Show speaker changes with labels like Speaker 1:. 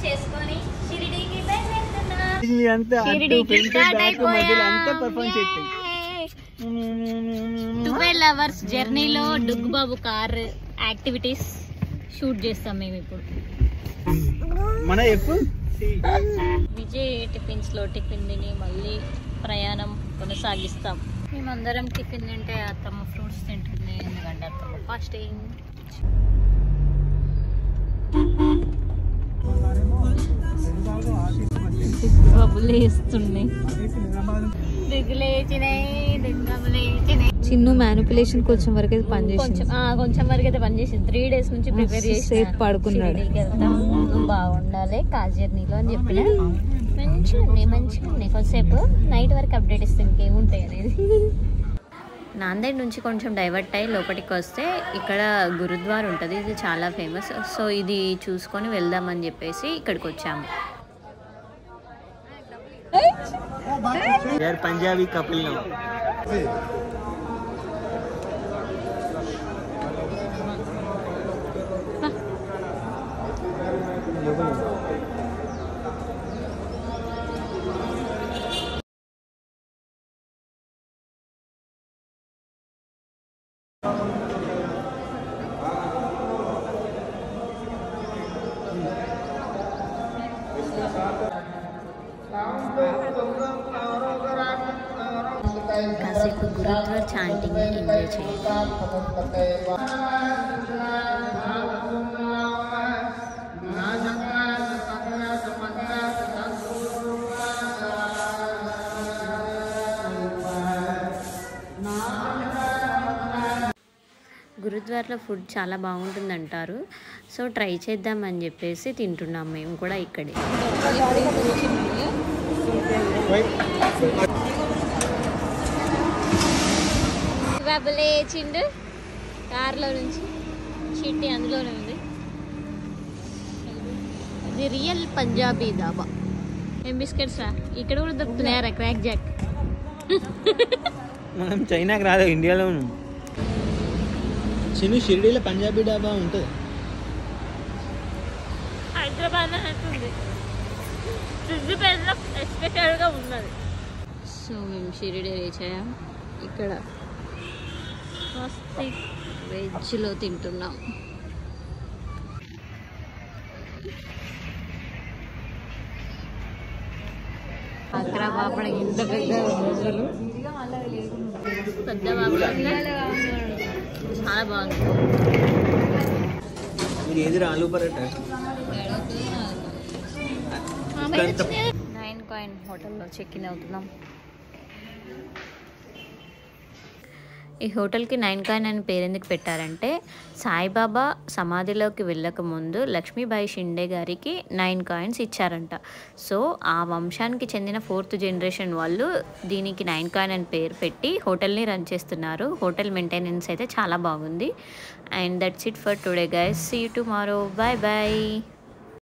Speaker 1: చేసుకొని షిరిడీకి బయలుదేరుతున్నాం.
Speaker 2: షిరిడీకి స్టార్ట్ అయిపోయాం. 12 hours జర్నీలో డుగ్గు బాబు కార్ యాక్టివిటీస్ షూట్ చేస్తాం మేము ఇప్పుడు.
Speaker 3: మన
Speaker 2: విజయ్ టిఫిన్స్ లో టిఫిన్ తిని మళ్ళీ ప్రయాణం కొనసాగిస్తాం. మేమందరం టిఫిన్ తింటే అత్తమ్మ ఫ్రూట్స్ తింటుంది, ఎందుకంటే అత్తమ్మ ఫాస్టింగ్. దిగ్గుబాబులు వేస్తున్నాయి,
Speaker 1: చిన్న మ్యానిపులేషన్ కొంచెం వరకు అయితే పనిచేసింది.
Speaker 2: కొంచెం వరకు అయితే పనిచేసింది. 3 days నుంచి ప్రిపేర్ చేసి
Speaker 1: పడుకున్నాడు.
Speaker 2: బాగుండాలి కార్ జర్నీలో అని చెప్పిన. మంచిగా ఉన్నాయి. కొంతసేపు నైట్ వరకు అప్డేట్ ఇస్తే ఇంకేముంటాయి అనేది. నాందేడ్ నుంచి కొంచెం డైవర్ట్ అయ్యి లోపలికి వస్తే ఇక్కడ గురుద్వార్ ఉంటుంది. ఇది చాలా ఫేమస్. సో ఇది చూసుకొని వెళ్దామని చెప్పేసి ఇక్కడికి వచ్చాము.
Speaker 3: పంజాబీ కపుల్
Speaker 2: కాసేపు గురుద్వార్ చాంటింగ్ ఎంజాయ్ చేయాలి. గురుద్వార్లో ఫుడ్ చాలా బాగుంటుంది అంటారు. సో ట్రై చేద్దామని చెప్పేసి తింటున్నాం మేము కూడా ఇక్కడే. లేచిండు కార్లో నుంచి, చిట్టి అందులోనే ఉంది. ఇది రియల్ పంజాబీ దాబా. ఏం బిస్కెట్స్ రా ఇక్కడ కూడా దొరుకుతున్నాయారా? Crack Jack.
Speaker 3: మనం చైనాకి రాదు, ఇండియాలో ఉన్నాం. చిన్న షిరిడీలో పంజాబీ డాబా ఉంటుంది.
Speaker 2: హైదరాబాద్ ఉంటుంది, సిద్దిపేటలో ఎస్పెషల్గా ఉన్నది. సో మేము షిరిడీ రీచ్ అయ్యాం. ఇక్కడ వెజ్లో తింటున్నాం. అక్కడ పాపడ ఇంత పెద్ద పాపడ చాలా బాగుంది.
Speaker 3: ఆలు పరోటా
Speaker 2: 9 కాయిన్ హోటల్లో చెక్ ఇన్ అవుతున్నాం. ఈ హోటల్కి 9 కాయిన్ అని పేరు ఎందుకు పెట్టారంటే, సాయిబాబా సమాధిలోకి వెళ్ళక ముందు లక్ష్మీబాయి షిండే గారికి 9 కాయిన్స్ ఇచ్చారంట. సో ఆ వంశానికి చెందిన 4th జనరేషన్ వాళ్ళు దీనికి 9 కాయిన్ అని పేరు పెట్టి హోటల్ని రన్ చేస్తున్నారు. హోటల్ మెయింటెనెన్స్ అయితే చాలా బాగుంది. And that's it for today guys. See you tomorrow. Bye bye.